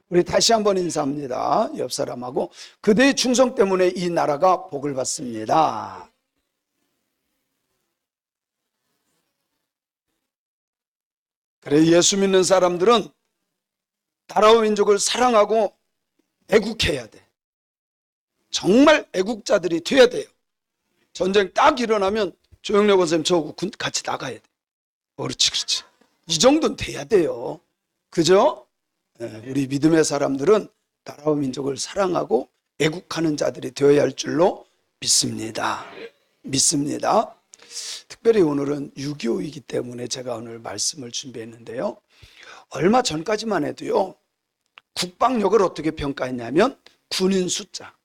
우리 다시 한번 인사합니다. 옆 사람하고. 그대의 충성 때문에 이 나라가 복을 받습니다. 그래, 예수 믿는 사람들은 나라와 민족을 사랑하고 애국해야 돼. 정말 애국자들이 돼야 돼요. 전쟁 딱 일어나면 조영래 원사님 저하고 같이 나가야 돼. 그렇지, 그렇지. 이 정도는 돼야 돼요. 그죠? 우리 믿음의 사람들은 나라와 민족을 사랑하고 애국하는 자들이 되어야 할 줄로 믿습니다. 특별히 오늘은 6.25이기 때문에 제가 오늘 말씀을 준비했는데요. 얼마 전까지만 해도요, 국방력을 어떻게 평가했냐면 군인 숫자,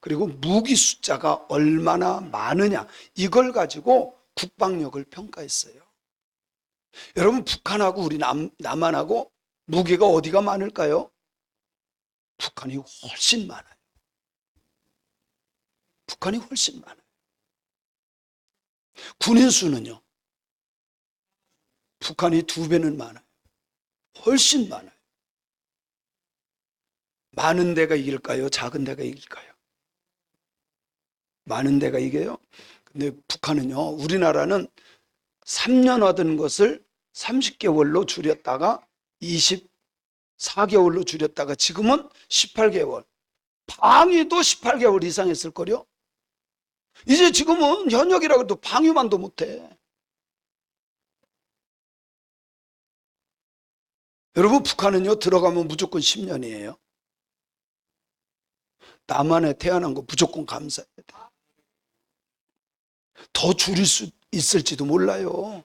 그리고 무기 숫자가 얼마나 많으냐, 이걸 가지고 국방력을 평가했어요. 여러분, 북한하고 우리 남한하고 무기가 어디가 많을까요? 북한이 훨씬 많아요. 북한이 훨씬 많아요. 군인 수는요? 북한이 2배는 많아요. 훨씬 많아요. 많은 데가 이길까요? 작은 데가 이길까요? 많은 데가 이겨요. 근데 북한은요, 우리나라는 3년 하던 것을 30개월로 줄였다가 24개월로 줄였다가 지금은 18개월. 방위도 18개월 이상 했을걸요? 이제 지금은 현역이라고 해도 방위만도 못해. 여러분, 북한은요, 들어가면 무조건 10년이에요. 남한에 태어난 거 무조건 감사해야 돼. 더 줄일 수 있을지도 몰라요.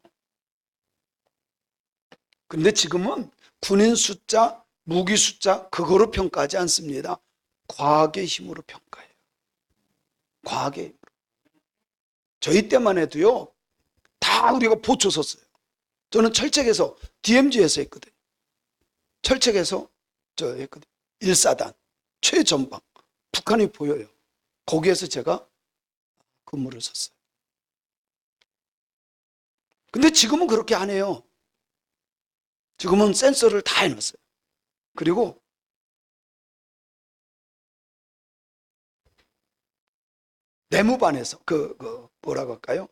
근데 지금은 군인 숫자, 무기 숫자, 그거로 평가하지 않습니다. 과학의 힘으로 평가해요. 과학의 힘으로. 저희 때만 해도요, 다 우리가 보초 섰어요. 저는 철책에서, DMZ에서 했거든요. 철책에서 저 했거든요. 1사단, 최전방. 북한이 보여요. 거기에서 제가 근무를 섰어요. 근데 지금은 그렇게 안 해요. 지금은 센서를 다 해놨어요. 그리고 내무반에서 뭐라고 할까요?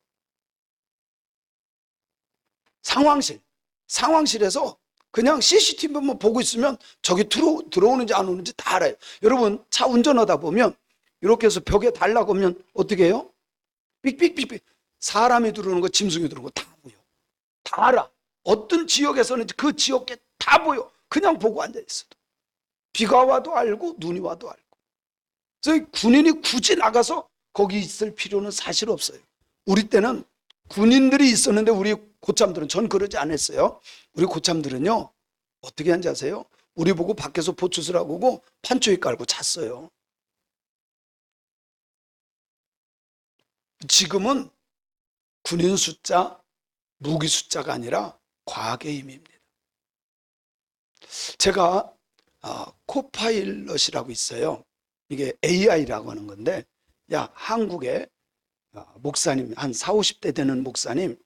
상황실에서 그냥 CCTV만 보고 있으면 저기 들어오는지 안 오는지 다 알아요. 여러분, 차 운전하다 보면 이렇게 해서 벽에 달라고 하면 어떻게 해요? 삑삑삑삑. 사람이 들어오는 거, 짐승이 들어오는 거 다 보여. 다 알아. 어떤 지역에서는 그 지역에 다 보여. 그냥 보고 앉아있어도. 비가 와도 알고 눈이 와도 알고. 그래서 군인이 굳이 나가서 거기 있을 필요는 사실 없어요. 우리 때는 군인들이 있었는데 우리 고참들은, 전 그러지 않았어요. 우리 고참들은요, 어떻게 한지 아세요? 우리 보고 밖에서 보초스라고 하고 판초에 깔고 잤어요. 지금은 군인 숫자, 무기 숫자가 아니라 과학의 힘입니다. 제가 코파일럿이라고 있어요. 이게 AI라고 하는 건데, 야, 한국에 목사님, 한 40, 50대 되는 목사님,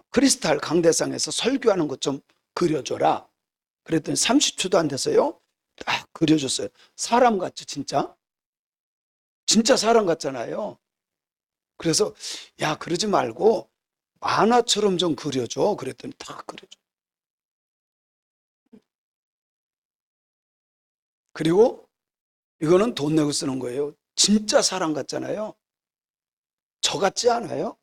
크리스탈 강대상에서 설교하는 것 좀 그려줘라. 그랬더니 30초도 안 돼서요, 딱 그려줬어요. 사람 같죠, 진짜? 진짜 사람 같잖아요. 그래서, 야, 그러지 말고 만화처럼 좀 그려줘. 그랬더니 다 그려줘. 그리고 이거는 돈 내고 쓰는 거예요. 진짜 사람 같잖아요. 저 같지 않아요?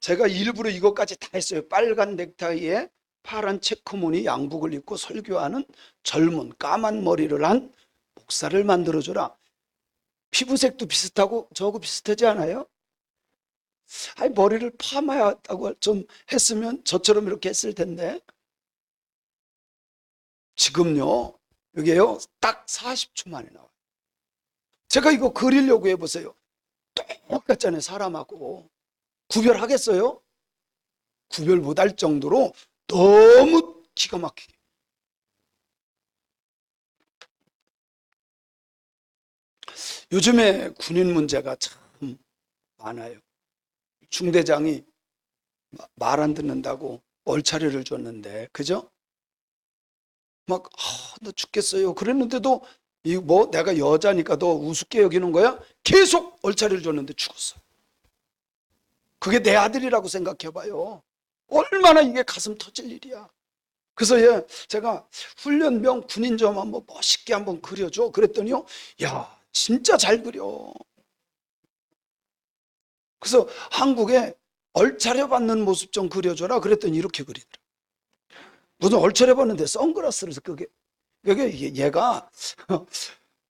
제가 일부러 이것까지 다 했어요. 빨간 넥타이에 파란 체크무늬 양복을 입고 설교하는 젊은 까만 머리를 한 목사를 만들어줘라. 피부색도 비슷하고 저하고 비슷하지 않아요? 아니, 머리를 파마했다고 좀 했으면 저처럼 이렇게 했을 텐데. 지금요, 여기에요, 딱 40초 만에 나와요. 제가 이거 그리려고 해보세요. 똑같잖아요, 사람하고. 구별하겠어요? 구별 못할 정도로 너무 기가 막히게. 요즘에 군인 문제가 참 많아요. 중대장이 말 안 듣는다고 얼차려를 줬는데, 그죠? 막, 나 죽겠어요. 그랬는데도, 이 뭐, 내가 여자니까 너 우습게 여기는 거야? 계속 얼차려를 줬는데 죽었어. 그게 내 아들이라고 생각해봐요. 얼마나 이게 가슴 터질 일이야. 그래서 제가 훈련병 군인 좀 한번 멋있게 한번 그려줘. 그랬더니요, 야, 진짜 잘 그려. 그래서 한국에 얼차려 받는 모습 좀 그려줘라. 그랬더니 이렇게 그리더라. 무슨 얼차려 받는데 선글라스를 그게 얘가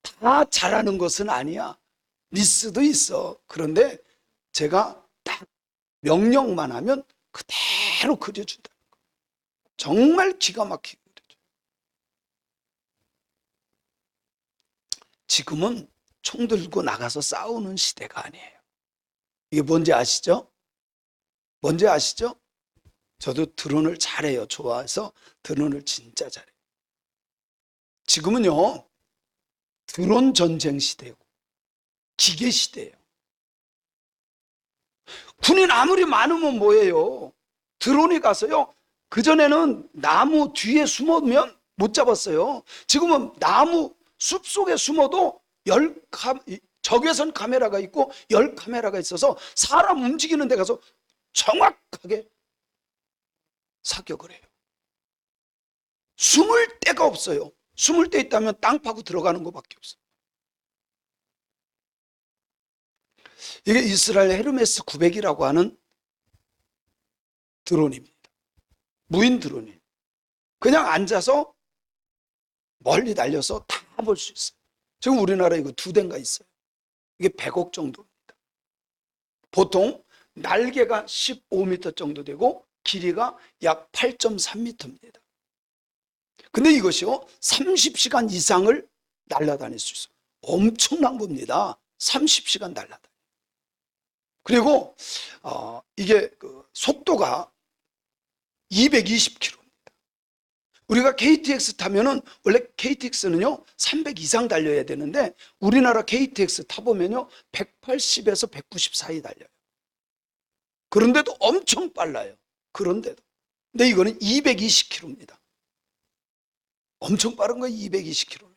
다 잘하는 것은 아니야. 미스도 있어. 그런데 제가 딱 명령만 하면 그대로 그려준다. 정말 기가 막히게 그려줘. 지금은 총 들고 나가서 싸우는 시대가 아니에요. 이게 뭔지 아시죠? 뭔지 아시죠? 저도 드론을 잘해요. 좋아해서 드론을 진짜 잘해요. 지금은요, 드론 전쟁 시대고 기계 시대예요. 군인 아무리 많으면 뭐예요? 드론이 가서요, 그전에는 나무 뒤에 숨으면 못 잡았어요. 지금은 나무 숲 속에 숨어도 적외선 카메라가 있고 10카메라가 있어서 사람 움직이는 데 가서 정확하게 사격을 해요. 숨을 데가 없어요. 숨을 데 있다면 땅 파고 들어가는 것밖에 없어요. 이게 이스라엘 헤르메스 900이라고 하는 드론입니다. 무인 드론이에요. 그냥 앉아서 멀리 날려서 다 볼 수 있어요. 지금 우리나라에 이거 2대인가 있어요. 이게 100억 정도입니다. 보통 날개가 15m 정도 되고 길이가 약 8.3m입니다. 근데 이것이요, 30시간 이상을 날아다닐 수 있어요. 엄청난 겁니다. 30시간 날아다녀요. 그리고 이게 속도가 220km. 우리가 KTX 타면은, 원래 KTX는요 300 이상 달려야 되는데 우리나라 KTX 타보면요 180에서 190 사이 달려요. 그런데도 엄청 빨라요. 그런데도. 근데 이거는 220km입니다. 엄청 빠른 거예요. 220km.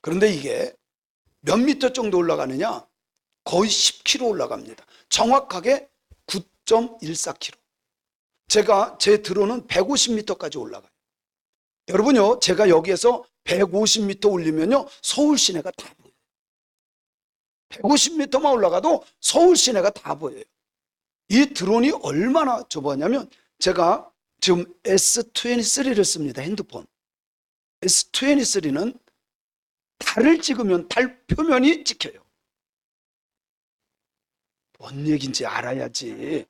그런데 이게 몇 미터 정도 올라가느냐? 거의 10km 올라갑니다. 정확하게 9.14km. 제 드론은 150m까지 올라가요. 여러분요, 제가 여기에서 150m 올리면요 서울 시내가 다 보여요. 150m만 올라가도 서울 시내가 다 보여요. 이 드론이 얼마나 좁았냐면, 제가 지금 S23를 씁니다. 핸드폰. S23는 달을 찍으면 달 표면이 찍혀요. 뭔 얘기인지 알아야지.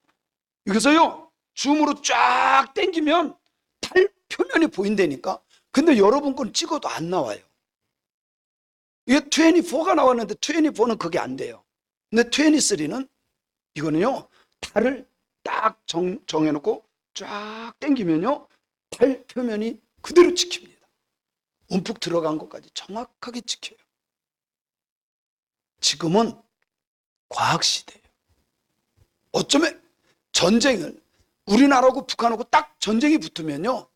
그래서요, 줌으로 쫙 당기면 달 표면이 보인다니까. 근데 여러분 건 찍어도 안 나와요. 이게 24가 나왔는데 24는 그게 안 돼요. 근데 23는 이거는요, 달을 딱 정해놓고 쫙 당기면요 달 표면이 그대로 찍힙니다. 움푹 들어간 것까지 정확하게 찍혀요. 지금은 과학시대예요. 어쩌면 전쟁을, 우리나라하고 북한하고 딱 전쟁이 붙으면요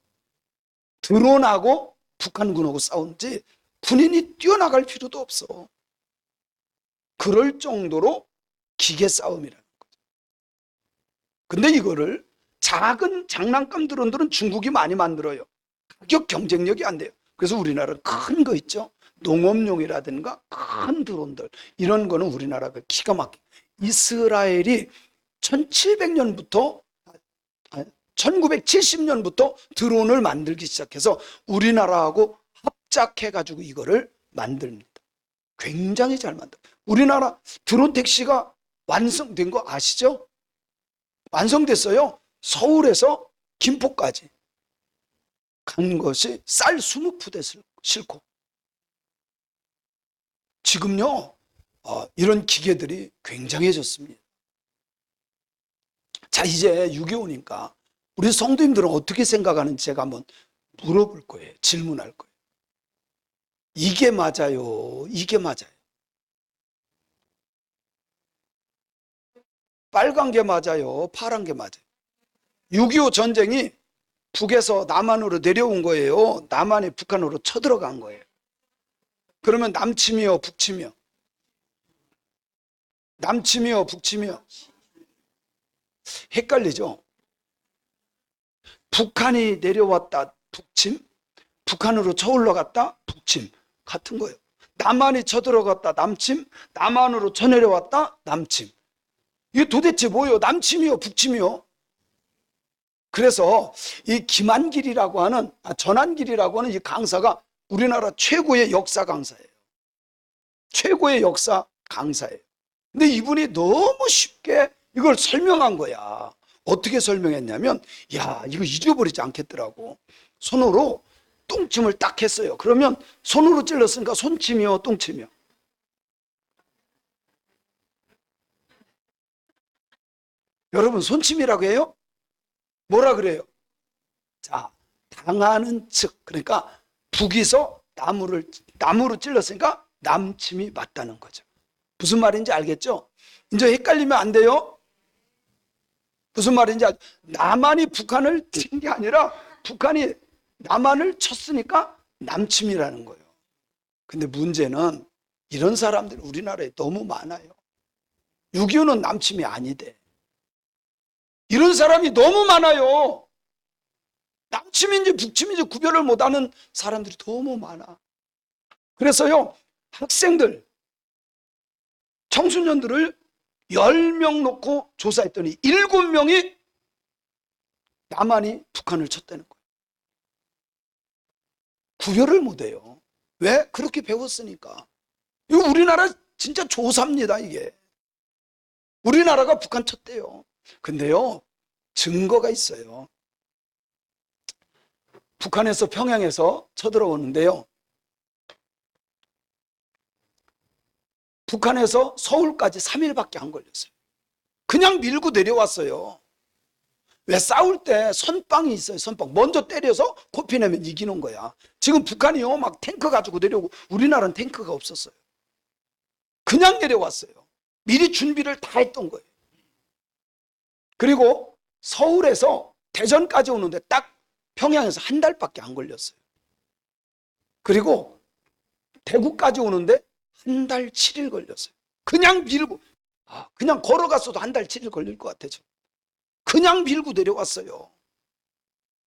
드론하고 북한군하고 싸우는지 군인이 뛰어나갈 필요도 없어. 그럴 정도로 기계 싸움이라는 거죠. 근데 이거를 작은 장난감 드론들은 중국이 많이 만들어요. 가격 경쟁력이 안 돼요. 그래서 우리나라는 큰 거 있죠. 농업용이라든가 큰 드론들, 이런 거는 우리나라가 기가 막혀. 이스라엘이 1700년부터 1970년부터 드론을 만들기 시작해서 우리나라하고 합작해가지고 이거를 만듭니다. 굉장히 잘 만들어요. 우리나라 드론 택시가 완성된 거 아시죠? 완성됐어요. 서울에서 김포까지 간 것이 쌀 20푸대 싣고. 지금요 이런 기계들이 굉장해졌습니다. 자, 이제 6.25니까 우리 성도님들은 어떻게 생각하는지 제가 한번 물어볼 거예요. 질문할 거예요. 이게 맞아요? 이게 맞아요? 빨간 게 맞아요? 파란 게 맞아요? 6.25 전쟁이 북에서 남한으로 내려온 거예요. 남한이 북한으로 쳐들어간 거예요. 그러면 남침이요, 북침이요? 남침이요, 북침이요? 헷갈리죠? 북한이 내려왔다, 북침? 북한으로 쳐올라갔다, 북침. 같은 거예요. 남한이 쳐들어갔다, 남침? 남한으로 쳐내려왔다, 남침. 이게 도대체 뭐예요? 남침이요, 북침이요? 그래서 이 김한길이라고 하는, 전한길이라고 하는 이 강사가 우리나라 최고의 역사 강사예요. 최고의 역사 강사예요. 근데 이분이 너무 쉽게 이걸 설명한 거야. 어떻게 설명했냐면, 야, 이거 잊어버리지 않겠더라고. 손으로 똥침을 딱 했어요. 그러면 손으로 찔렀으니까 손침이요, 똥침이요? 여러분, 손침이라고 해요? 뭐라 그래요? 자, 당하는 측, 그러니까 북이서 나무로 찔렀으니까 남침이 맞다는 거죠. 무슨 말인지 알겠죠? 이제 헷갈리면 안 돼요. 무슨 말인지 남한이 북한을 친 게 아니라 북한이 남한을 쳤으니까 남침이라는 거예요. 근데 문제는 이런 사람들이 우리나라에 너무 많아요. 6.25는 남침이 아니대. 이런 사람이 너무 많아요. 남침인지 북침인지 구별을 못하는 사람들이 너무 많아. 그래서요, 학생들, 청소년들을 10명 놓고 조사했더니 7명이 남한이 북한을 쳤다는 거예요. 구별을 못해요. 왜? 그렇게 배웠으니까. 이거 우리나라 진짜 조사입니다, 이게. 우리나라가 북한 쳤대요. 근데요, 증거가 있어요. 북한에서 평양에서 쳐들어오는데요, 북한에서 서울까지 3일밖에 안 걸렸어요. 그냥 밀고 내려왔어요. 왜? 싸울 때 선빵이 있어요. 선빵. 먼저 때려서 코피 내면 이기는 거야. 지금 북한이요, 막 탱크 가지고 내려오고, 우리나라는 탱크가 없었어요. 그냥 내려왔어요. 미리 준비를 다 했던 거예요. 그리고 서울에서 대전까지 오는데 딱 평양에서 한 달밖에 안 걸렸어요. 그리고 대구까지 오는데 한 달 7일 걸렸어요. 그냥 밀고, 그냥 걸어갔어도 한 달 7일 걸릴 것 같아요. 그냥 밀고 내려왔어요.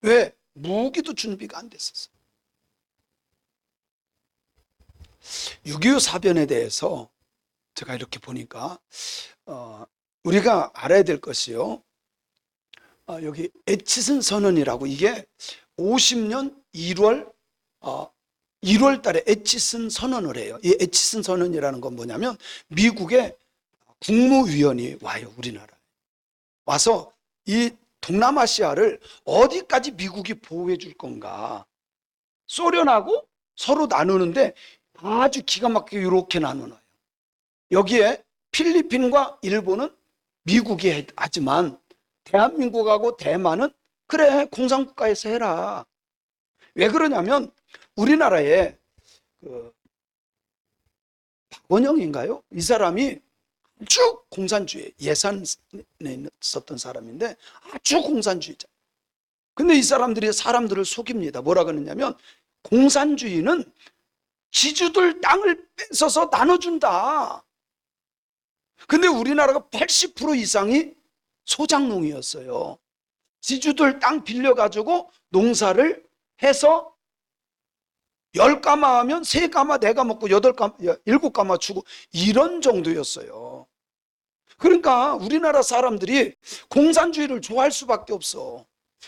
왜? 무기도 준비가 안 됐었어요. 6.25 사변에 대해서 제가 이렇게 보니까 우리가 알아야 될 것이요, 여기 에치슨 선언이라고, 이게 50년 1월 달에 에치슨 선언을 해요. 이 에치슨 선언이라는 건 뭐냐면, 미국의 국무위원이 와요, 우리나라에. 와서 이 동남아시아를 어디까지 미국이 보호해 줄 건가. 소련하고 서로 나누는데 아주 기가 막히게 이렇게 나누어요. 여기에 필리핀과 일본은 미국이 하지만 대한민국하고 대만은 그래, 공산국가에서 해라. 왜 그러냐면, 우리나라에 박원영인가요? 이 사람이 아주 공산주의, 예산에 있었던 사람인데 아주 공산주의자. 근데 이 사람들이 사람들을 속입니다. 뭐라 그러냐면, 공산주의는 지주들 땅을 뺏어서 나눠준다. 근데 우리나라가 80% 이상이 소작농이었어요. 지주들 땅 빌려가지고 농사를 해서 10가마 하면 3가마 내가 먹고 7가마 주고, 이런 정도였어요. 그러니까 우리나라 사람들이 공산주의를 좋아할 수밖에 없어.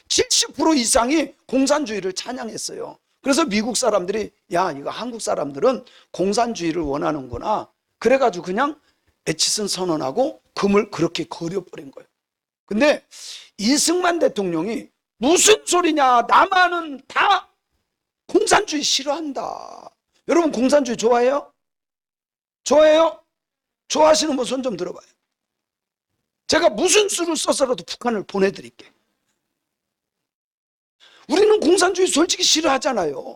70% 이상이 공산주의를 찬양했어요. 그래서 미국 사람들이, 야, 이거 한국 사람들은 공산주의를 원하는구나. 그래가지고 그냥 에치슨 선언하고 금을 그렇게 거려버린 거예요. 근데 이승만 대통령이 무슨 소리냐, 남한은 다 공산주의 싫어한다. 여러분, 공산주의 좋아해요? 좋아해요? 좋아하시는 분 손 좀 들어봐요. 제가 무슨 수를 써서라도 북한을 보내드릴게. 우리는 공산주의 솔직히 싫어하잖아요.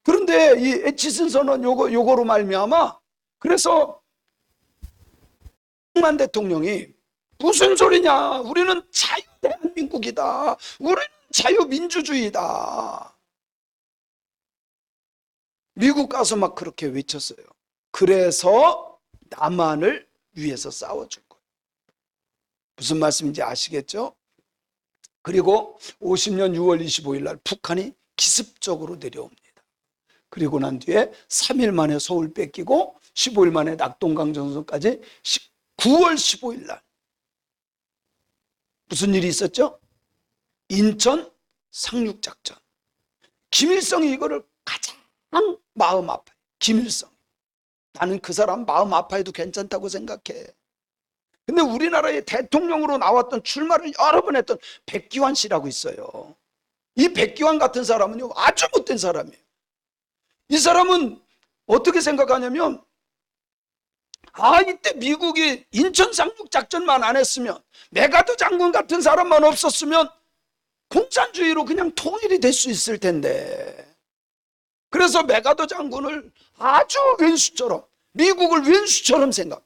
그런데 이 에치슨 선언 요거로 말미암아, 그래서 이승만 대통령이 무슨 소리냐, 우리는 자유 대한민국이다, 우리는 자유민주주의다. 미국 가서 막 그렇게 외쳤어요. 그래서 남한을 위해서 싸워준 거예요. 무슨 말씀인지 아시겠죠? 그리고 50년 6월 25일 날 북한이 기습적으로 내려옵니다. 그리고 난 뒤에 3일 만에 서울 뺏기고 15일 만에 낙동강정선까지 9월 15일 날 무슨 일이 있었죠? 인천 상륙작전. 김일성이 이거를 가장 마음 아파요. 김일성. 나는 그 사람 마음 아파해도 괜찮다고 생각해. 근데 우리나라의 대통령으로 나왔던 출마를 여러 번 했던 백기환 씨라고 있어요. 이 백기환 같은 사람은요, 아주 못된 사람이에요. 이 사람은 어떻게 생각하냐면, 이때 미국이 인천 상륙작전만 안 했으면, 메가더 장군 같은 사람만 없었으면 공산주의로 그냥 통일이 될 수 있을 텐데. 그래서 메가더 장군을 아주 왼수처럼, 미국을 왼수처럼 생각해.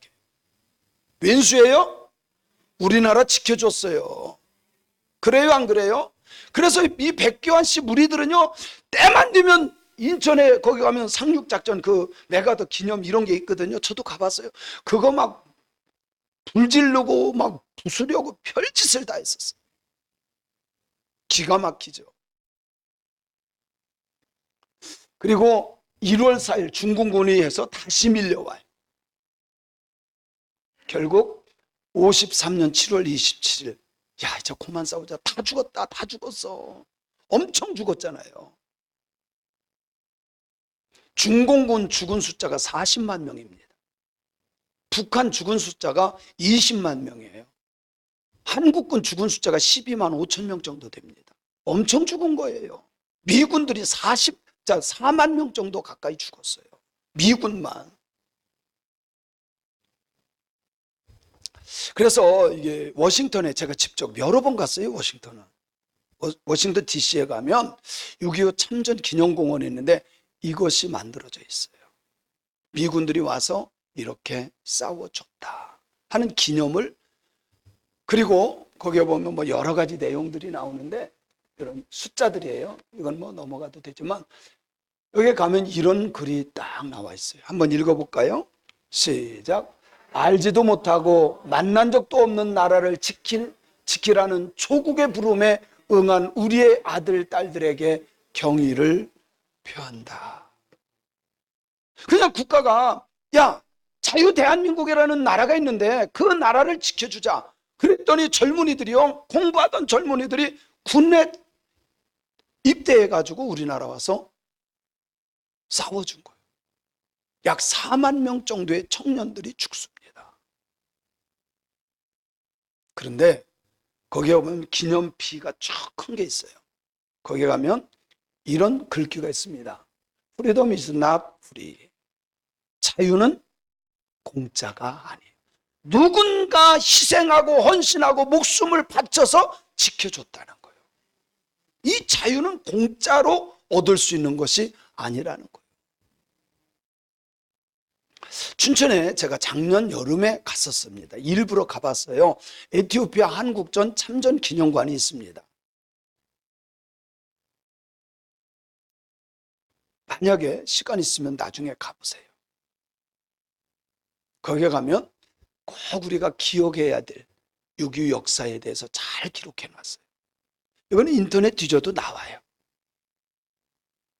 왼수예요? 우리나라 지켜줬어요. 그래요, 안 그래요? 그래서 이 백기환 씨 무리들은요, 때만 되면 인천에 거기 가면 상륙작전 그 메가더 기념 이런 게 있거든요. 저도 가봤어요. 그거 막 불지르고 막 부수려고 별짓을 다 했었어요. 기가 막히죠. 그리고 1월 4일 중공군이 해서 다시 밀려와요. 결국 53년 7월 27일 야, 이제 그만 싸우자. 다 죽었다. 다 죽었어. 엄청 죽었잖아요. 중공군 죽은 숫자가 40만 명입니다. 북한 죽은 숫자가 20만 명이에요. 한국군 죽은 숫자가 12만 5천 명 정도 됩니다. 엄청 죽은 거예요. 미군들이 4만 명 정도 가까이 죽었어요. 미군만. 그래서 이게 워싱턴에 제가 직접 여러 번 갔어요. 워싱턴은. 워싱턴 DC에 가면 6.25 참전 기념공원이 있는데 이것이 만들어져 있어요. 미군들이 와서 이렇게 싸워줬다 하는 기념을. 그리고 거기에 보면 뭐 여러 가지 내용들이 나오는데 이런 숫자들이에요. 이건 뭐 넘어가도 되지만 여기에 가면 이런 글이 딱 나와 있어요. 한번 읽어볼까요? 시작. 알지도 못하고 만난 적도 없는 나라를 지키라는 조국의 부름에 응한 우리의 아들, 딸들에게 경의를 표한다. 그냥 국가가 야, 자유 대한민국이라는 나라가 있는데 그 나라를 지켜주자. 그랬더니 젊은이들이요, 공부하던 젊은이들이 군에 입대해가지고 우리나라 와서 싸워준 거예요. 약 4만 명 정도의 청년들이 죽습니다. 그런데 거기에 보면 기념피가 쭉 큰 게 있어요. 거기에 가면 이런 글귀가 있습니다. Freedom is not free. 자유는 공짜가 아니에요. 누군가 희생하고 헌신하고 목숨을 바쳐서 지켜줬다는 거예요. 이 자유는 공짜로 얻을 수 있는 것이 아니라는 거예요. 춘천에 제가 작년 여름에 갔었습니다. 일부러 가봤어요. 에티오피아 한국전 참전 기념관이 있습니다. 만약에 시간 있으면 나중에 가보세요. 거기에 가면 꼭 우리가 기억해야 될 6.25 역사에 대해서 잘 기록해 놨어요. 이거는 인터넷 뒤져도 나와요.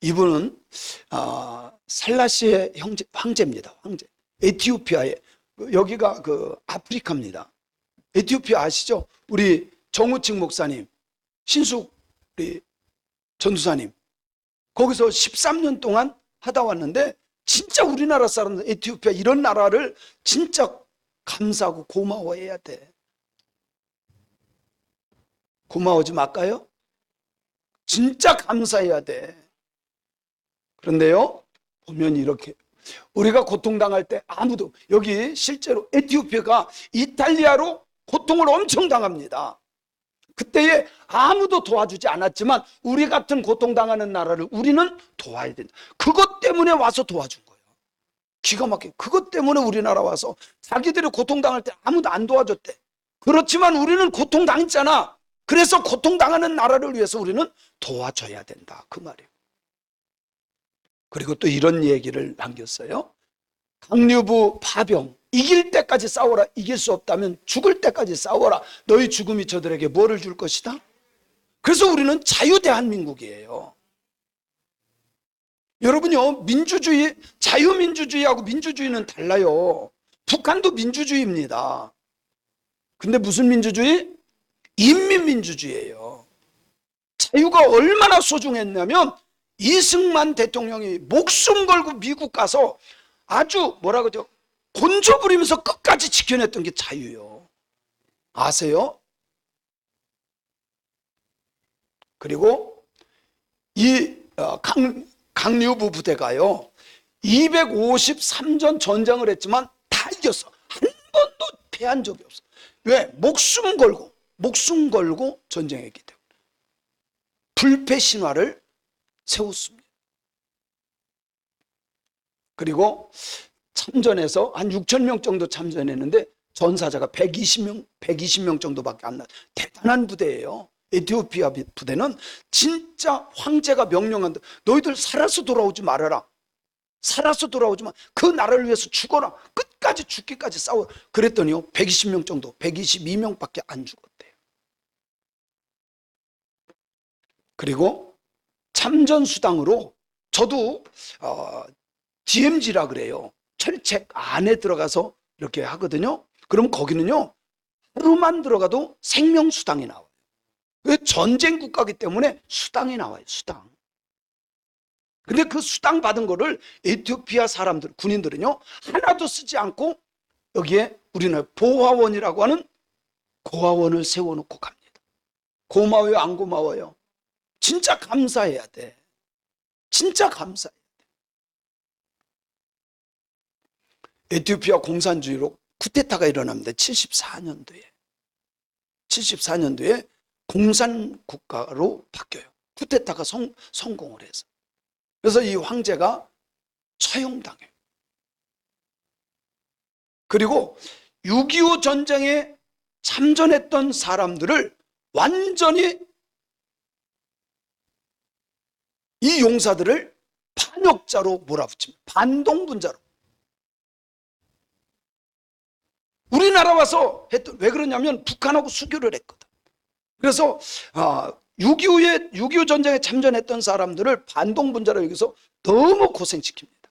이분은 살라시의 황제입니다. 황제. 에티오피아에, 여기가 그 아프리카입니다. 에티오피아 아시죠? 우리 정우칙 목사님, 신숙 우리 전도사님, 거기서 13년 동안 하다 왔는데 진짜 우리나라 사람들, 에티오피아 이런 나라를 진짜 감사하고 고마워해야 돼. 고마워하지 말까요? 진짜 감사해야 돼. 그런데요, 보면 이렇게 우리가 고통당할 때 아무도, 여기 실제로 에티오피아가 이탈리아로 고통을 엄청 당합니다. 그때에 아무도 도와주지 않았지만 우리 같은 고통당하는 나라를 우리는 도와야 된다. 그것 때문에 와서 도와준 거예요. 기가 막히게. 그것 때문에 우리나라 와서 자기들이 고통당할 때 아무도 안 도와줬대. 그렇지만 우리는 고통당했잖아. 그래서 고통당하는 나라를 위해서 우리는 도와줘야 된다, 그 말이에요. 그리고 또 이런 얘기를 남겼어요. 강류부 파병, 이길 때까지 싸워라. 이길 수 없다면 죽을 때까지 싸워라. 너희 죽음이 저들에게 뭐를 줄 것이다? 그래서 우리는 자유대한민국이에요. 여러분요, 민주주의, 자유민주주의하고 민주주의는 달라요. 북한도 민주주의입니다. 근데 무슨 민주주의? 인민민주주의예요. 자유가 얼마나 소중했냐면 이승만 대통령이 목숨 걸고 미국 가서 아주 뭐라 그러죠? 곤조 부리면서 끝까지 지켜냈던 게 자유요. 아세요? 그리고 이 강류부 부대가요 253전 전쟁을 했지만 다 이겼어. 한 번도 패한 적이 없어. 왜? 목숨 걸고 전쟁했기 때문에. 불패 신화를 세웠습니다. 그리고 참전해서 한 6천 명 정도 참전했는데 전사자가 120명 정도밖에 안 나요. 대단한 부대예요. 에티오피아 부대는 진짜 황제가 명령한다. 너희들 살아서 돌아오지 말아라. 살아서 돌아오지만 그 나라를 위해서 죽어라. 끝까지 죽기까지 싸워. 그랬더니요 120명 정도, 122명밖에 안 죽었대요. 그리고 참전 수당으로 저도 DMZ라 그래요. 철책 안에 들어가서 이렇게 하거든요. 그럼 거기는요 하루만 들어가도 생명수당이 나와요. 전쟁 국가이기 때문에 수당이 나와요. 수당. 근데 그 수당 받은 거를 에티오피아 사람들, 군인들은요 하나도 쓰지 않고 여기에 우리는 보화원이라고 하는 고아원을 세워놓고 갑니다. 고마워요, 안 고마워요? 진짜 감사해야 돼. 진짜 감사해야 돼. 에티오피아 공산주의로 쿠데타가 일어납니다. 74년도에 공산 국가로 바뀌어요. 쿠데타가 성공을 해서. 그래서 이 황제가 처형당해요. 그리고 6.25 전쟁에 참전했던 사람들을 완전히 이 용사들을 반역자로 몰아붙입니다. 반동분자로. 우리나라 와서 했던, 왜 그러냐면 북한하고 수교를 했거든. 그래서 6.25 전쟁에 참전했던 사람들을 반동분자로 여기서 너무 고생시킵니다.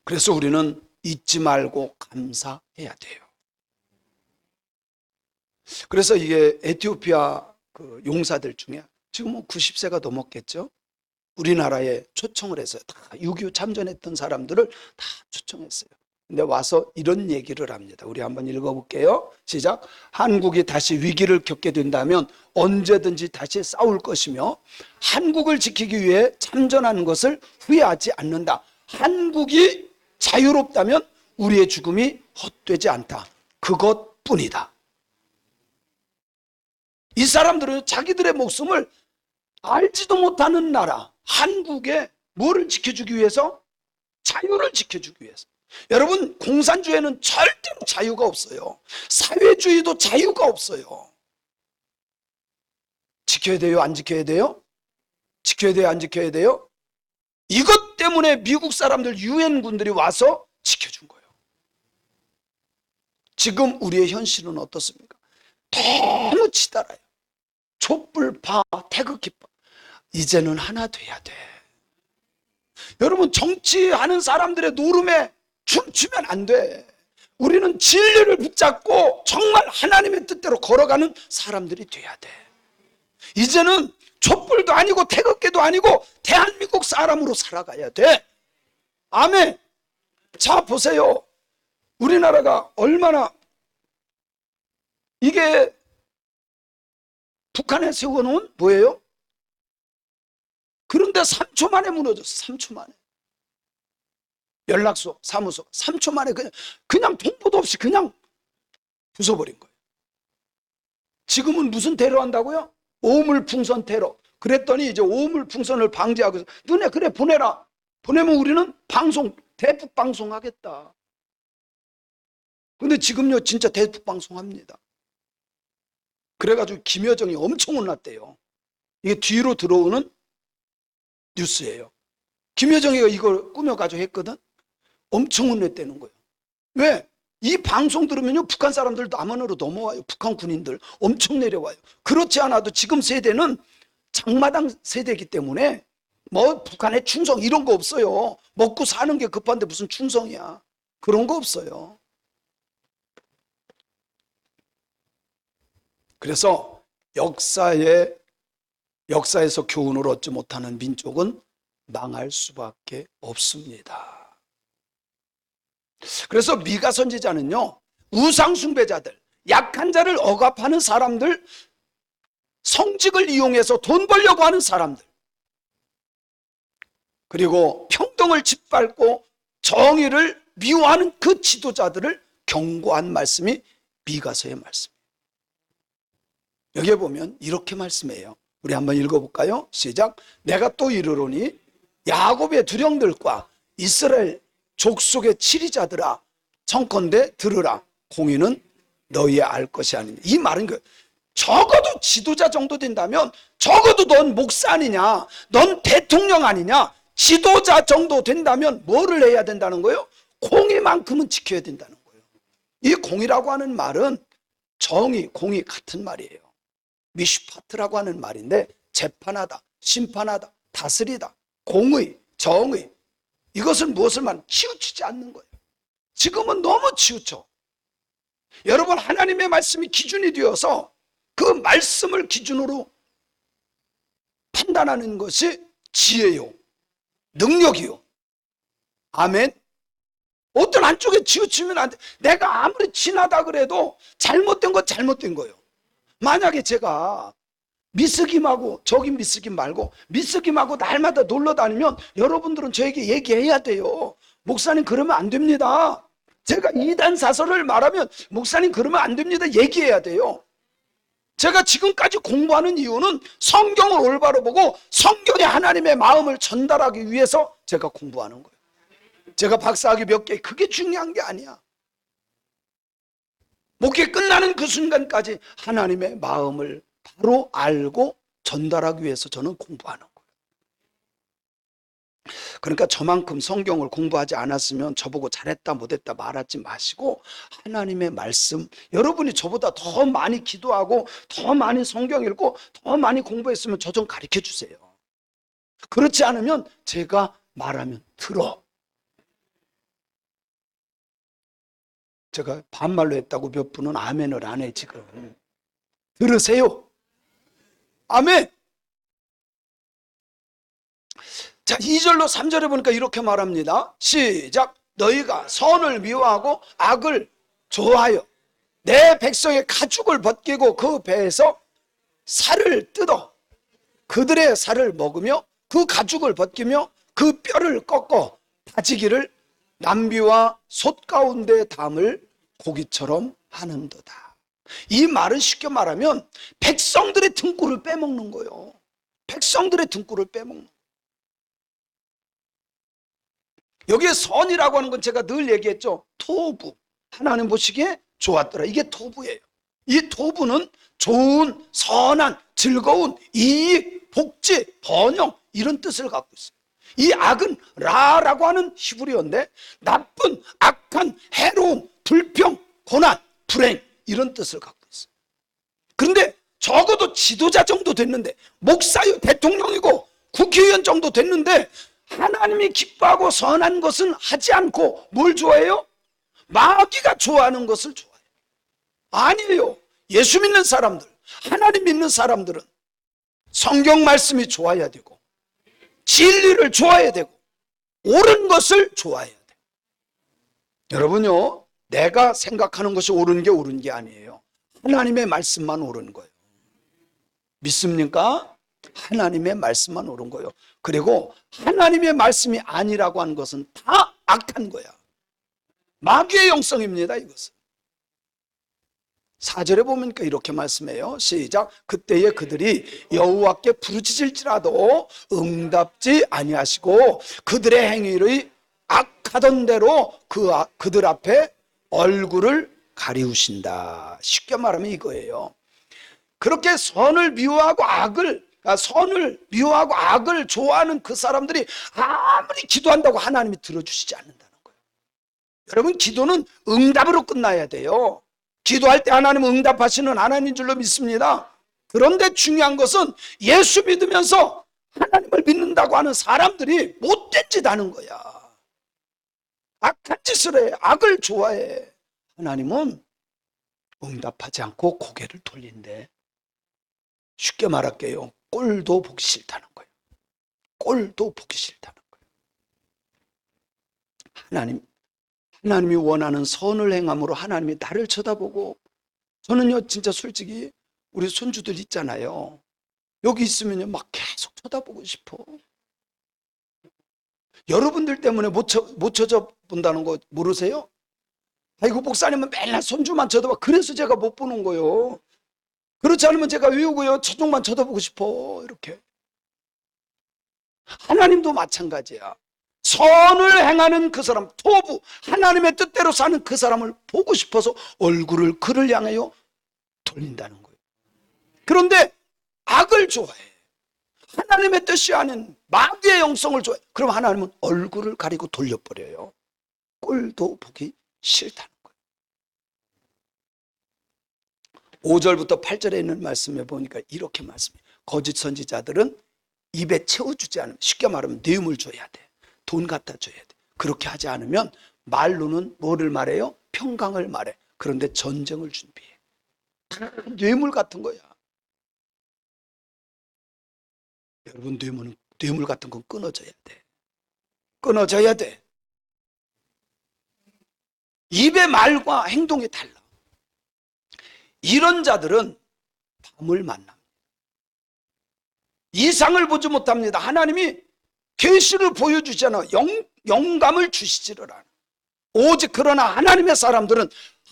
그래서 우리는 잊지 말고 감사해야 돼요. 그래서 이게 에티오피아 그 용사들 중에 지금 뭐 90세가 넘었겠죠. 우리나라에 초청을 했어요. 다 6.25 참전했던 사람들을 다 초청했어요. 근데 와서 이런 얘기를 합니다. 우리 한번 읽어볼게요. 시작. 한국이 다시 위기를 겪게 된다면 언제든지 다시 싸울 것이며 한국을 지키기 위해 참전하는 것을 후회하지 않는다. 한국이 자유롭다면 우리의 죽음이 헛되지 않다. 그것뿐이다. 이 사람들은 자기들의 목숨을 알지도 못하는 나라 한국에 뭐를 지켜주기 위해서? 자유를 지켜주기 위해서. 여러분, 공산주의에는 절대로 자유가 없어요. 사회주의도 자유가 없어요. 지켜야 돼요? 안 지켜야 돼요? 지켜야 돼요? 안 지켜야 돼요? 이것 때문에 미국 사람들 유엔군들이 와서 지켜준 거예요. 지금 우리의 현실은 어떻습니까? 너무 치달아요. 촛불파, 태극기파. 이제는 하나 돼야 돼. 여러분, 정치하는 사람들의 노름에 춤추면 안 돼. 우리는 진리를 붙잡고 정말 하나님의 뜻대로 걸어가는 사람들이 돼야 돼. 이제는 촛불도 아니고 태극기도 아니고 대한민국 사람으로 살아가야 돼. 아멘. 자, 보세요. 우리나라가 얼마나, 이게 북한에 세워놓은 뭐예요? 그런데 3초 만에 무너졌어. 3초 만에. 연락소, 사무소 3초 만에 그냥 통보도 없이 그냥 부숴버린 거예요. 지금은 무슨 테러 한다고요? 오물풍선 테러. 그랬더니 이제 오물풍선을 방지하고 너네 그래 보내라. 보내면 우리는 방송, 대북 방송하겠다. 근데 지금요 진짜 대북 방송합니다. 그래가지고 김여정이 엄청 혼났대요. 이게 뒤로 들어오는 뉴스예요. 김여정이가 이걸 꾸며가지고 했거든. 엄청 혼냈다는 거예요. 왜? 이 방송 들으면요 북한 사람들 남한으로 넘어와요. 북한 군인들 엄청 내려와요. 그렇지 않아도 지금 세대는 장마당 세대이기 때문에 뭐 북한에 충성 이런 거 없어요. 먹고 사는 게 급한데 무슨 충성이야. 그런 거 없어요. 그래서 역사에서 교훈을 얻지 못하는 민족은 망할 수밖에 없습니다. 그래서 미가 선지자는요 우상 숭배자들, 약한 자를 억압하는 사람들, 성직을 이용해서 돈 벌려고 하는 사람들, 그리고 평등을 짓밟고 정의를 미워하는 그 지도자들을 경고한 말씀이 미가서의 말씀이에요. 여기에 보면 이렇게 말씀해요. 우리 한번 읽어볼까요? 시작. 내가 또 이르노니 야곱의 두령들과 이스라엘 족속의 치리자들아 청컨대 들으라. 공의는 너희의 알 것이 아니냐. 이 말은 적어도 지도자 정도 된다면, 적어도 넌 목사 아니냐, 넌 대통령 아니냐, 지도자 정도 된다면 뭐를 해야 된다는 거예요? 공의만큼은 지켜야 된다는 거예요. 이 공의라고 하는 말은 정의, 공의 같은 말이에요. 미슈파트라고 하는 말인데 재판하다, 심판하다, 다스리다, 공의, 정의, 이것은 무엇을 말하는? 치우치지 않는 거예요. 지금은 너무 치우쳐. 여러분, 하나님의 말씀이 기준이 되어서 그 말씀을 기준으로 판단하는 것이 지혜요, 능력이요. 아멘. 어떤 한쪽에 치우치면 안 돼. 내가 아무리 친하다 그래도 잘못된 건 잘못된 거예요. 만약에 제가 미스김하고, 저기 미스김 말고 미스김하고 날마다 놀러 다니면 여러분들은 저에게 얘기해야 돼요. 목사님 그러면 안 됩니다. 제가 이단 사설을 말하면 목사님 그러면 안 됩니다. 얘기해야 돼요. 제가 지금까지 공부하는 이유는 성경을 올바로 보고 성경의 하나님의 마음을 전달하기 위해서 제가 공부하는 거예요. 제가 박사학위 몇 개, 그게 중요한 게 아니야. 목회 끝나는 그 순간까지 하나님의 마음을 바로 알고 전달하기 위해서 저는 공부하는 거예요. 그러니까 저만큼 성경을 공부하지 않았으면 저보고 잘했다 못했다 말하지 마시고 하나님의 말씀, 여러분이 저보다 더 많이 기도하고 더 많이 성경 읽고 더 많이 공부했으면 저 좀 가르쳐 주세요. 그렇지 않으면 제가 말하면 들어. 제가 반말로 했다고 몇 분은 아멘을 안 해. 지금 들으세요. 아멘. 자, 2절로 3절에 보니까 이렇게 말합니다. 시작. 너희가 선을 미워하고 악을 좋아하여 내 백성의 가죽을 벗기고 그 배에서 살을 뜯어 그들의 살을 먹으며 그 가죽을 벗기며 그 뼈를 꺾어 다지기를 남비와 솥 가운데 담을 고기처럼 하는도다. 이 말은 쉽게 말하면 백성들의 등골을 빼먹는 거예요. 백성들의 등골을 빼먹는 거예요. 여기에 선이라고 하는 건 제가 늘 얘기했죠. 토부. 하나님 보시기에 좋았더라. 이게 토부예요. 이 토부는 좋은, 선한, 즐거운, 이익, 복지, 번영 이런 뜻을 갖고 있어요. 이 악은 라라고 하는 히브리어인데 나쁜, 악한, 해로운, 불평, 고난, 불행 이런 뜻을 갖고 있어요. 그런데 적어도 지도자 정도 됐는데, 목사요, 대통령이고 국회의원 정도 됐는데 하나님이 기뻐하고 선한 것은 하지 않고 뭘 좋아해요? 마귀가 좋아하는 것을 좋아해요. 아니에요. 예수 믿는 사람들, 하나님 믿는 사람들은 성경 말씀이 좋아야 되고 진리를 좋아해야 되고 옳은 것을 좋아해야 돼요. 여러분요, 내가 생각하는 것이 옳은 게 아니에요. 하나님의 말씀만 옳은 거예요. 믿습니까? 하나님의 말씀만 옳은 거예요. 그리고 하나님의 말씀이 아니라고 하는 것은 다 악한 거야. 마귀의 영성입니다. 이것은 4절에 보면 이렇게 말씀해요. 시작. 그때에 그들이 여호와께 부르짖을지라도 응답지 아니하시고 그들의 행위를 악하던 대로 그들 앞에 얼굴을 가리우신다. 쉽게 말하면 이거예요. 그렇게 선을 미워하고 악을 좋아하는 그 사람들이 아무리 기도한다고 하나님이 들어주시지 않는다는 거예요. 여러분, 기도는 응답으로 끝나야 돼요. 기도할 때 하나님은 응답하시는 하나님인 줄로 믿습니다. 그런데 중요한 것은 예수 믿으면서 하나님을 믿는다고 하는 사람들이 못된 짓 하는 거야. 악한 짓을 해. 악을 좋아해. 하나님은 응답하지 않고 고개를 돌린대. 쉽게 말할게요. 꼴도 보기 싫다는 거예요. 꼴도 보기 싫다는 거예요. 하나님이 원하는 선을 행함으로 하나님이 나를 쳐다보고, 저는요 진짜 솔직히 우리 손주들 있잖아요. 여기 있으면요 막 계속 쳐다보고 싶어. 여러분들 때문에 못 쳐다본다는 거 모르세요? 아이고, 목사님은 맨날 손주만 쳐다봐. 그래서 제가 못 보는 거예요. 그렇지 않으면 제가 외우고요 저쪽만 쳐다보고 싶어. 이렇게. 하나님도 마찬가지야. 선을 행하는 그 사람, 토부, 하나님의 뜻대로 사는 그 사람을 보고 싶어서 얼굴을 그를 향하여 돌린다는 거예요. 그런데 악을 좋아해. 하나님의 뜻이 아닌 마귀의 영성을 좋아해. 그럼 하나님은 얼굴을 가리고 돌려버려요. 꼴도 보기 싫다는 거예요. 5절부터 8절에 있는 말씀에 보니까 이렇게 말씀해요. 거짓 선지자들은 입에 채워주지 않으면, 쉽게 말하면 뇌물 줘야 돼. 돈 갖다 줘야 돼. 그렇게 하지 않으면 말로는 뭐를 말해요? 평강을 말해. 그런데 전쟁을 준비해. 다 뇌물 같은 거야. 여러분, 뇌물 같은 건 끊어져야 돼. 끊어져야 돼. 입의 말과 행동이 달라. 이런 자들은 밤을 만납니다. 이상을 보지 못합니다. 하나님이 계시를 보여주잖아. 영감을 주시지를 않아. 오직 그러나 하나님의 사람들은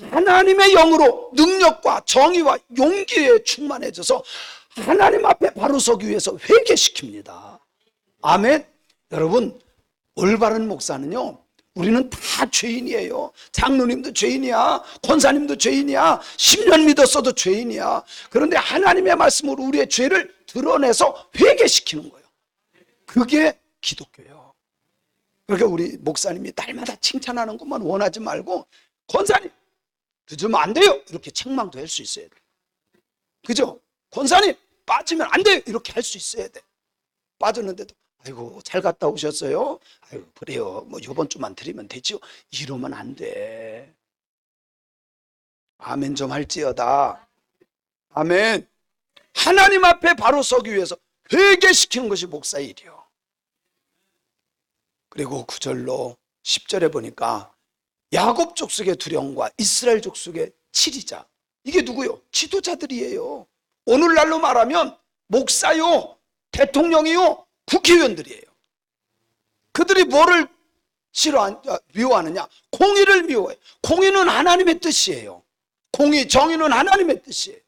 하나님의 영으로 능력과 정의와 용기에 충만해져서 하나님 앞에 바로 서기 위해서 회개시킵니다. 아멘. 여러분, 올바른 목사는요, 우리는 다 죄인이에요. 장로님도 죄인이야. 권사님도 죄인이야. 10년 믿었어도 죄인이야. 그런데 하나님의 말씀으로 우리의 죄를 드러내서 회개시키는 거예요. 그게 기독교예요. 그러니까 우리 목사님이 날마다 칭찬하는 것만 원하지 말고, 권사님 늦으면 안 돼요, 이렇게 책망도 할 수 있어야 돼. 그죠? 권사님 빠지면 안 돼요, 이렇게 할 수 있어야 돼. 빠졌는데도 아이고 잘 갔다 오셨어요? 아이고 그래요, 뭐 이번 주만 드리면 되죠. 이러면 안 돼. 아멘 좀 할지어다. 아멘. 하나님 앞에 바로 서기 위해서 회개시키는 것이 목사의 일이요. 그리고 9절로 10절에 보니까 야곱 족속의 두령과 이스라엘 족속의 치리자, 이게 누구요? 지도자들이에요. 오늘날로 말하면 목사요, 대통령이요, 국회의원들이에요. 그들이 뭐를 미워하느냐? 공의를 미워해. 공의는 하나님의 뜻이에요. 공의, 정의는 하나님의 뜻이에요.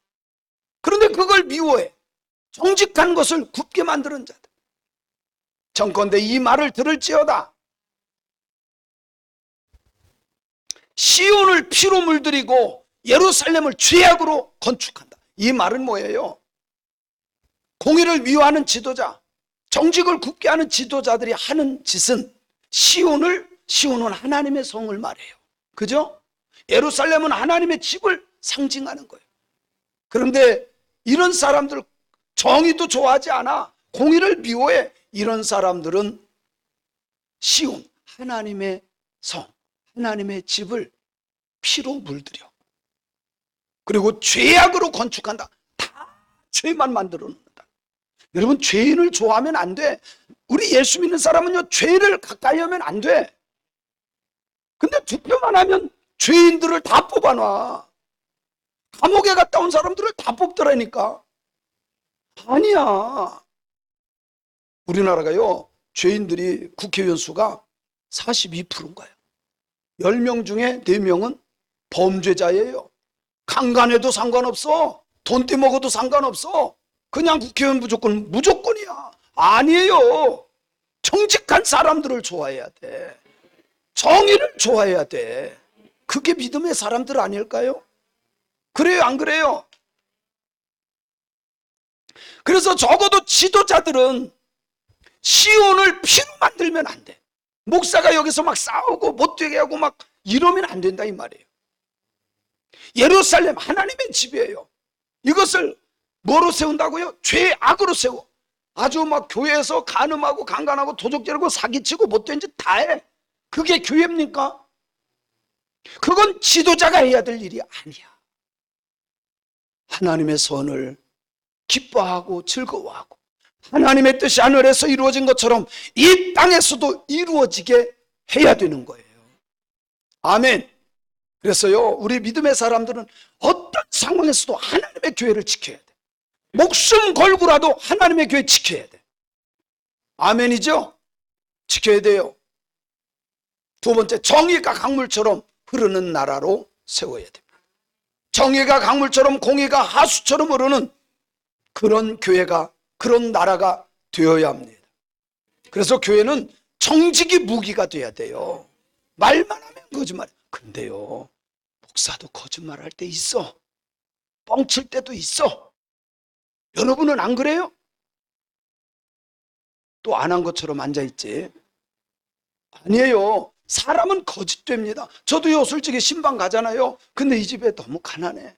그런데 그걸 미워해. 정직한 것을 굽게 만드는 자들. 정컨대 이 말을 들을지어다. 시온을 피로 물들이고 예루살렘을 죄악으로 건축한다. 이 말은 뭐예요? 공의를 미워하는 지도자, 정직을 굽게 하는 지도자들이 하는 짓은 시온은 하나님의 성을 말해요. 그죠? 예루살렘은 하나님의 집을 상징하는 거예요. 그런데 이런 사람들, 정의도 좋아하지 않아. 공의를 미워해. 이런 사람들은 시온, 하나님의 성, 하나님의 집을 피로 물들여. 그리고 죄악으로 건축한다. 다 죄만 만들어 놓는다. 여러분, 죄인을 좋아하면 안 돼. 우리 예수 믿는 사람은요, 죄를 가까이 하면 안 돼. 근데 투표만 하면 죄인들을 다 뽑아놔. 감옥에 갔다 온 사람들을 다 뽑더라니까. 아니야. 우리나라가요, 죄인들이 국회의원 수가 42%인 거예요. 10명 중에 4명은 범죄자예요. 강간해도 상관없어. 돈 떼먹어도 상관없어. 그냥 국회의원 무조건이야. 아니에요. 정직한 사람들을 좋아해야 돼. 정의를 좋아해야 돼. 그게 믿음의 사람들 아닐까요? 그래요, 안 그래요? 그래서 적어도 지도자들은 시온을 피로 만들면 안 돼. 목사가 여기서 막 싸우고 못되게 하고 막 이러면 안 된다 이 말이에요. 예루살렘 하나님의 집이에요. 이것을 뭐로 세운다고요? 죄악으로 세워. 아주 막 교회에서 간음하고 강간하고 도적질하고 사기치고 못된 짓 다 해. 그게 교회입니까? 그건 지도자가 해야 될 일이 아니야. 하나님의 선을 기뻐하고 즐거워하고 하나님의 뜻이 하늘에서 이루어진 것처럼 이 땅에서도 이루어지게 해야 되는 거예요. 아멘. 그래서요, 우리 믿음의 사람들은 어떤 상황에서도 하나님의 교회를 지켜야 돼. 목숨 걸고라도 하나님의 교회 지켜야 돼. 아멘이죠? 지켜야 돼요. 두 번째, 정의가 강물처럼 흐르는 나라로 세워야 됩니다. 정의가 강물처럼 공의가 하수처럼 흐르는 그런 교회가, 그런 나라가 되어야 합니다. 그래서 교회는 정직이 무기가 돼야 돼요. 말만 하면 거짓말. 근데요, 목사도 거짓말할 때 있어. 뻥칠 때도 있어. 여러분은 안 그래요? 또 안 한 것처럼 앉아있지. 아니에요. 사람은 거짓됩니다. 저도요, 솔직히 신방 가잖아요. 근데 이 집에 너무 가난해.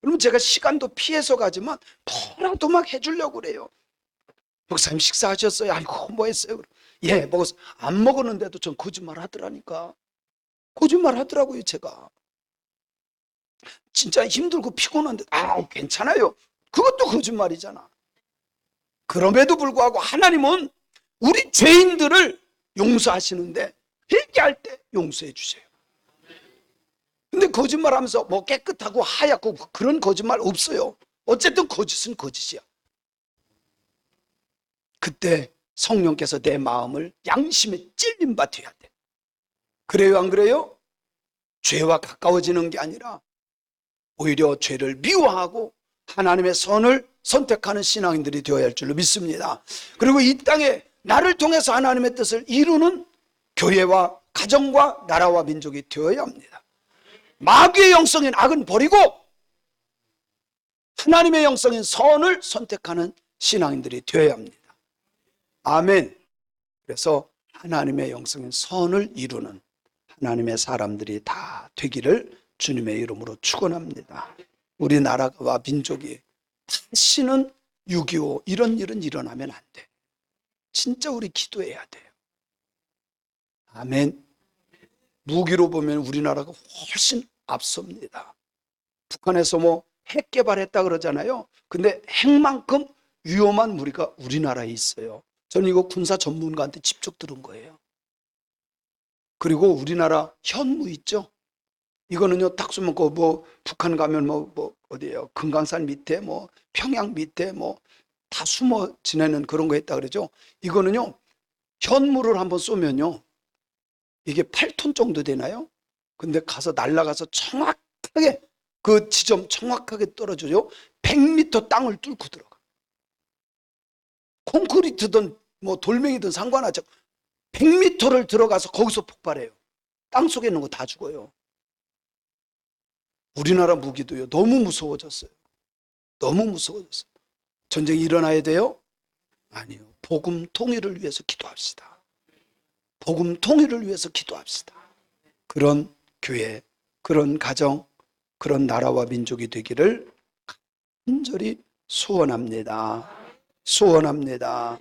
그러면 제가 시간도 피해서 가지만 뭐라도 막 해주려고 그래요. 목사님 식사하셨어요? 아이고, 뭐 했어요? 예, 먹었어요. 안 먹었는데도 전 거짓말 하더라니까. 거짓말 하더라고요, 제가. 진짜 힘들고 피곤한데, 괜찮아요. 그것도 거짓말이잖아. 그럼에도 불구하고 하나님은 우리 죄인들을 용서하시는데 회개할 때 용서해 주세요. 근데 거짓말하면서 뭐 깨끗하고 하얗고 그런 거짓말 없어요. 어쨌든 거짓은 거짓이야. 그때 성령께서 내 마음을 양심에 찔림 바 돼야 돼. 그래요, 안 그래요? 죄와 가까워지는 게 아니라 오히려 죄를 미워하고 하나님의 선을 선택하는 신앙인들이 되어야 할 줄로 믿습니다. 그리고 이 땅에 나를 통해서 하나님의 뜻을 이루는 교회와 가정과 나라와 민족이 되어야 합니다. 마귀의 영성인 악은 버리고 하나님의 영성인 선을 선택하는 신앙인들이 되어야 합니다. 아멘. 그래서 하나님의 영성인 선을 이루는 하나님의 사람들이 다 되기를 주님의 이름으로 축원합니다. 우리나라와 민족이 다시는 6.25 이런 일은 일어나면 안 돼. 진짜 우리 기도해야 돼요. 아멘. 무기로 보면 우리나라가 훨씬 앞섭니다. 북한에서 뭐 핵 개발했다 그러잖아요. 근데 핵만큼 위험한 무기가 우리나라에 있어요. 저는 이거 군사 전문가한테 직접 들은 거예요. 그리고 우리나라 현무 있죠? 이거는요, 딱 쏘면 뭐 북한 가면 뭐 어디예요? 금강산 밑에 뭐 평양 밑에 뭐 다 숨어 지내는 그런 거 했다 그러죠. 이거는요, 현무를 한번 쏘면요, 이게 8톤 정도 되나요? 근데 가서 날아가서 정확하게 그 지점 정확하게 떨어져요. 100m 땅을 뚫고 들어가. 콘크리트든 뭐 돌멩이든 상관하지 않고 100m를 들어가서 거기서 폭발해요. 땅 속에 있는 거 다 죽어요. 우리나라 무기도요, 너무 무서워졌어요. 너무 무서워졌어요. 전쟁이 일어나야 돼요? 아니요. 복음 통일을 위해서 기도합시다. 복음 통일을 위해서 기도합시다. 그런 교회, 그런 가정, 그런 나라와 민족이 되기를 간절히 소원합니다. 소원합니다.